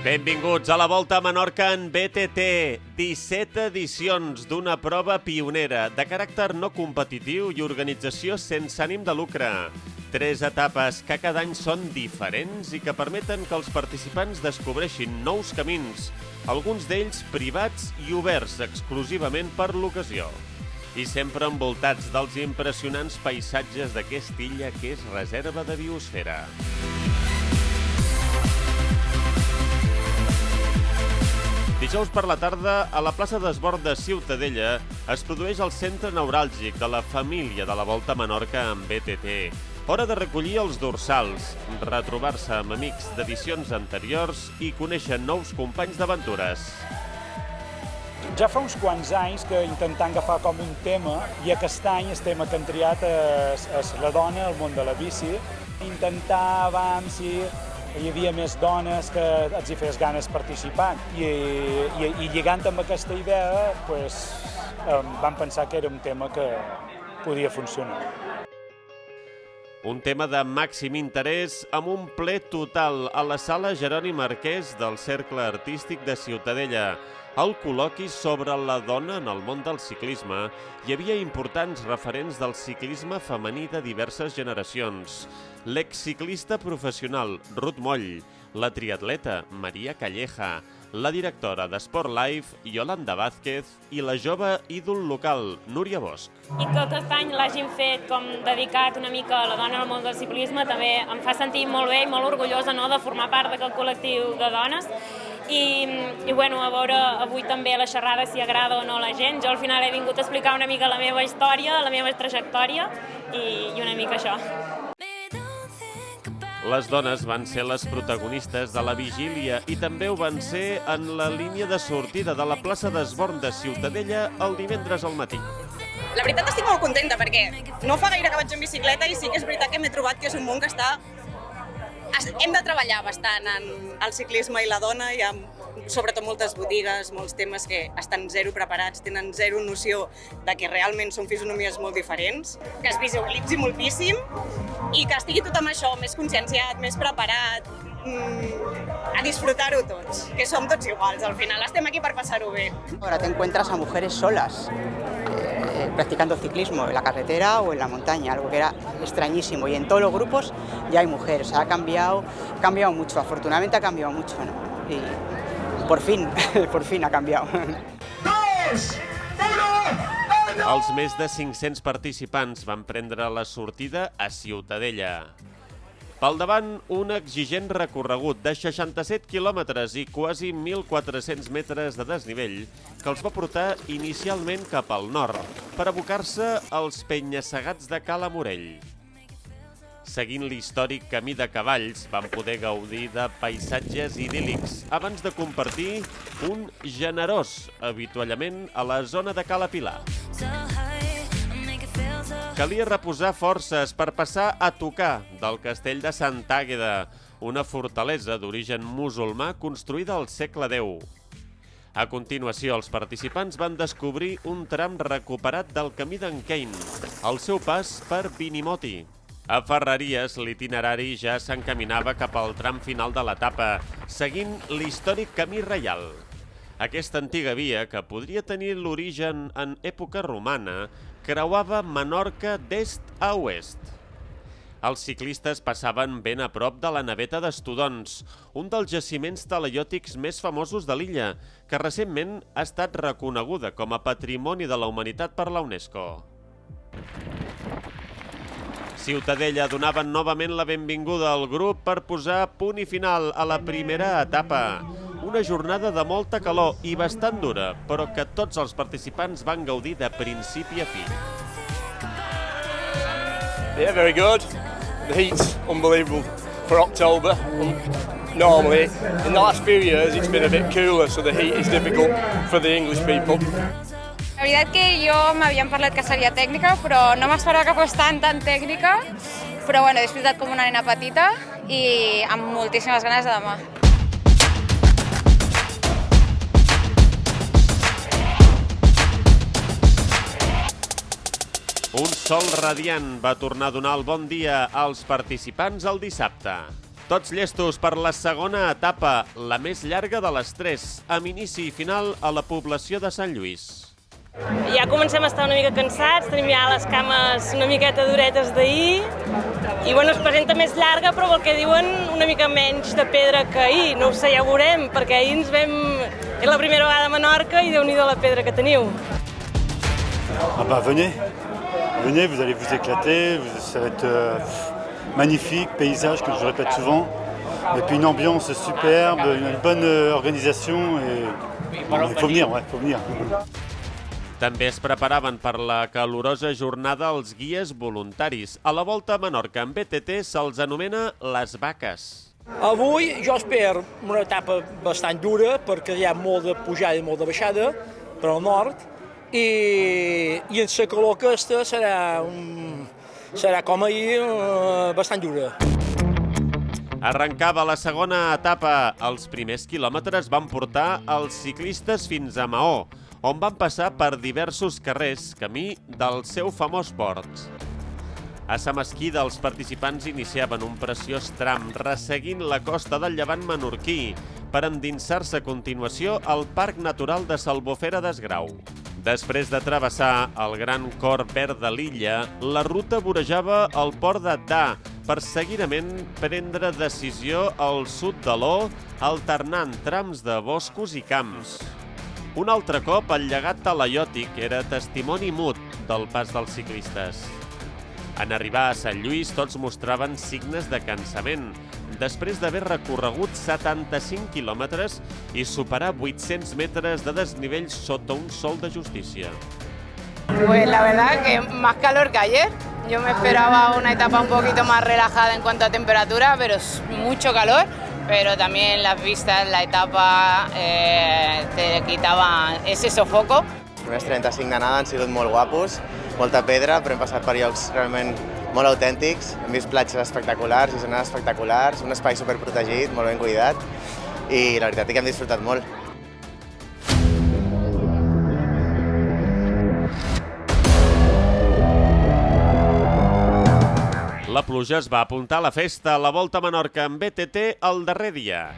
Benvinguts a la Volta a Menorca en BTT. 17 edicions d'una prova pionera de caràcter no competitiu i organització sense ànim de lucre. 3 etapes que cada any són diferents i que permeten que els participants descobreixin nous camins, alguns d'ells privats i oberts exclusivament per l'ocasió. I sempre envoltats dels impressionants paisatges d'aquesta illa que és reserva de biosfera. Dijous per la tarda, a la plaça d'Esbord de Ciutadella, es produeix el centre neuràlgic de la família de la Volta a Menorca amb BTT. Hora de recollir els dorsals, retrobar-se amb amics d'edicions anteriors i conèixer nous companys d'aventures. Ja fa uns quants anys que intentant agafar com un tema, i aquest any el tema que hem triat és la dona al món de la bici. Intentàvem si hi havia més dones que els hi fes ganes participar i lligant amb aquesta idea vam pensar que era un tema que podia funcionar. Un tema de màxim interès amb un ple total a la sala Jeroni Marquès del Cercle Artístic de Ciutadella. Al col·loqui sobre la dona en el món del ciclisme hi havia importants referents del ciclisme femení de diverses generacions. L'exciclista professional Ruth Moll, la triatleta Maria Calleja, la directora d'Sport Life Yolanda Vázquez i la jove ídol local Núria Bosch. I que aquest any l'hagin fet com dedicat una mica a la dona al món del ciclisme també em fa sentir molt bé i molt orgullosa de formar part d'aquest col·lectiu de dones. I bueno, a veure avui també la xerrada si agrada o no a la gent. Jo al final he vingut a explicar una mica la meva història, la meva trajectòria i una mica això. Les dones van ser les protagonistes de la vigília i també ho van ser en la línia de sortida de la plaça d'Esbord de Ciutadella el divendres al matí. La veritat estic molt contenta perquè no fa gaire que vaig en bicicleta i sí que és veritat que m'he trobat que és un món que hem de treballar bastant en el ciclisme i la dona. Hi ha sobretot moltes botigues, molts temes que estan zero preparats, tenen zero noció de que realment són fisonomies molt diferents, que es visualitzi moltíssim i que estigui tot amb això, més conscienciat, més preparat, a disfrutar-ho tots, que som tots iguals, al final estem aquí per passar-ho bé. Ahora te encuentras a mujeres solas practicando ciclismo en la carretera o en la montaña, algo que era extrañísimo, y en todos los grupos ya hay mujeres, ha cambiado mucho, afortunadamente ha cambiado mucho, ¿no? Y por fin ha canviat. Els més de 500 participants van prendre la sortida a Ciutadella. Pel davant, un exigent recorregut de 67 quilòmetres i quasi 1.400 metres de desnivell que els va portar inicialment cap al nord per abocar-se als penya-segats de Cala Morell. Seguint l'històric camí de cavalls, van poder gaudir de paisatges idíl·lics abans de compartir un generós avituallament a la zona de Cala Pilar. Calia reposar forces per passar a tocar del castell de Sant Àgueda, una fortalesa d'origen musulmà construïda al segle X. A continuació, els participants van descobrir un tram recuperat del camí d'en Kane, al seu pas per Vinimoti. A Ferreries, l'itinerari ja s'encaminava cap al tram final de l'etapa, seguint l'històric camí reial. Aquesta antiga via, que podria tenir l'origen en època romana, creuava Menorca d'est a oest. Els ciclistes passaven ben a prop de la Naveta d'Estudons, un dels jaciments talaiòtics més famosos de l'illa, que recentment ha estat reconeguda com a Patrimoni de la Humanitat per la UNESCO. Ciutadella donaven novament la benvinguda al grup per posar punt i final a la primera etapa. Una jornada de molta calor i bastant dura, però que tots els participants van gaudir de principi a fi. Yeah, very good. The heat's unbelievable for October. Normally, in the last few years, it's been a bit cooler, so the heat is difficult for the English people. La veritat que jo m'havien parlat que seria tècnica, però no m'esperava que fos tan tècnica. Però bueno, he disfrutat com una nena petita i amb moltíssimes ganes de demà. Un sol radiant va tornar a donar el bon dia als participants el dissabte. Tots llestos per la segona etapa, la més llarga de les 3, amb inici i final a la població de Sant Lluís. Ja comencem a estar una mica cansats, tenim ja les cames una miqueta duretes d'ahir i bueno, es presenta més llarga però pel que diuen una mica menys de pedra que ahir, no ho sé, ja ho veurem, perquè ahir ens vam... És la primera vegada a Menorca i déu-n'hi-do la pedra que teniu. Ah bah venez, vous allez vous éclater, ça va être magnifique, paysage que je répète souvent, et puis une ambiance superbe, une bonne organisation, et bon, il faut venir, ouais, faut venir. També es preparaven per la calorosa jornada els guies voluntaris. A la Volta a Menorca en BTT se'ls anomena les vaques. Avui jo espero una etapa bastant dura perquè hi ha molt de pujada i molt de baixada per al nord i en la calor aquesta serà com ahir bastant dura. Arrencava la segona etapa. Els primers quilòmetres van portar els ciclistes fins a Maó, on van passar per diversos carrers, camí del seu famós port. A sa mesquida, els participants iniciaven un preciós tram resseguint la costa del llevant menorquí per endinsar-se a continuació al Parc Natural de S'Albufera des Grau. Després de travessar el gran cor verd de l'illa, la ruta vorejava el port de Da per seguidament prendre decisió al sud de l'O, alternant trams de boscos i camps. Un altre cop, el llegat talaiòtic era testimoni mut del pas dels ciclistes. En arribar a Sant Lluís, tots mostraven signes de cansament, després d'haver recorregut 75 quilòmetres i superar 800 metres de desnivell sota un sol de justícia. Pues la verdad que más calor que ayer. Yo me esperaba una etapa un poquito más relajada en cuanto a temperatura, pero es mucho calor. Pero también las vistas, la etapa te quitava ese sofoco. Els primers 35 d'anada han sigut molt guapos, molta pedra, però hem passat per llocs realment molt autèntics. Hem vist platges espectaculars i zones espectaculars, un espai superprotegit, molt ben cuidat, i la veritat és que hem disfrutat molt. La pluja es va apuntar a la festa a la Volta a Menorca en BTT el darrer dia.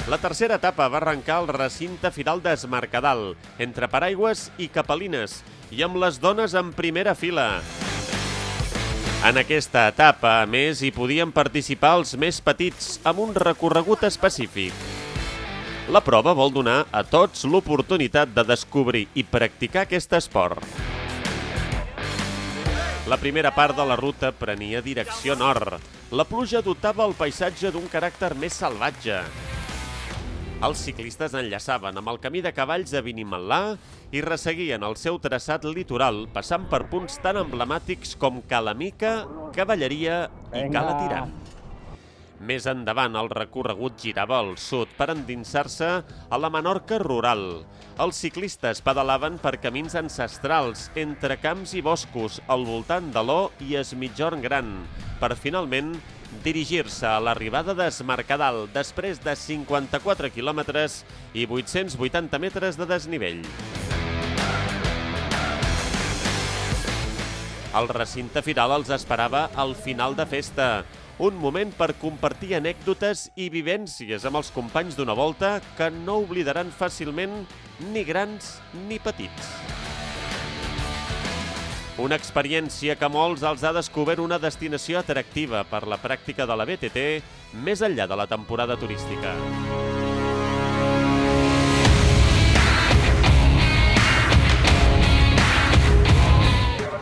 La tercera etapa va arrencar al recinte firal d'Es Mercadal, entre paraigües i capelines, i amb les dones en primera fila. En aquesta etapa, a més, hi podien participar els més petits, amb un recorregut específic. La prova vol donar a tots l'oportunitat de descobrir i practicar aquest esport. La primera part de la ruta prenia direcció nord. La pluja dotava el paisatge d'un caràcter més salvatge. Els ciclistes enllaçaven amb el camí de cavalls a Benimalà i resseguien el seu traçat litoral, passant per punts tan emblemàtics com Cala Mica, Cavalleria i Cala Tirant. Més endavant, el recorregut girava al sud per endinsar-se a la Menorca rural. Els ciclistes pedalaven per camins ancestrals, entre camps i boscos, al voltant de l'O i Es Migjorn Gran, per finalment dirigir-se a l'arribada d'Es Mercadal després de 54 quilòmetres i 880 metres de desnivell. El recinte firal els esperava al final de festa, un moment per compartir anècdotes i vivències amb els companys d'una volta que no oblidaran fàcilment ni grans ni petits. Una experiència que molts els ha descobert una destinació atractiva per la pràctica de la BTT més enllà de la temporada turística.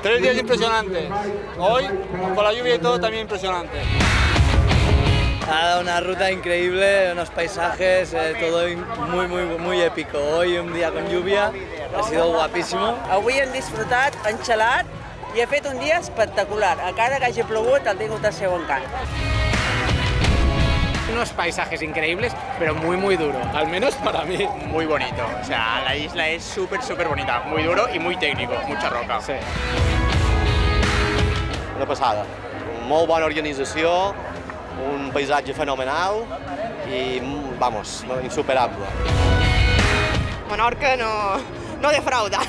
3 días impresionantes. Hoy, con la lluvia y todo, también impresionante. Ha dado una ruta increíble, unos paisajes, todo muy épico. Hoy un día con lluvia, ha sido guapísimo. Avui hem disfrutat, enxalat i he fet un dia espectacular. A cada que hagi plogut ha tingut el seu encant. Unos paisajes increíbles, pero muy duro, al menos para mí. Muy bonito, o sea, la isla es súper bonita, muy duro y muy técnico, mucha roca. Sí. Una passada, molt bona organització, un paisatge fenomenal i, vamos, insuperable. Menorca no defrauda.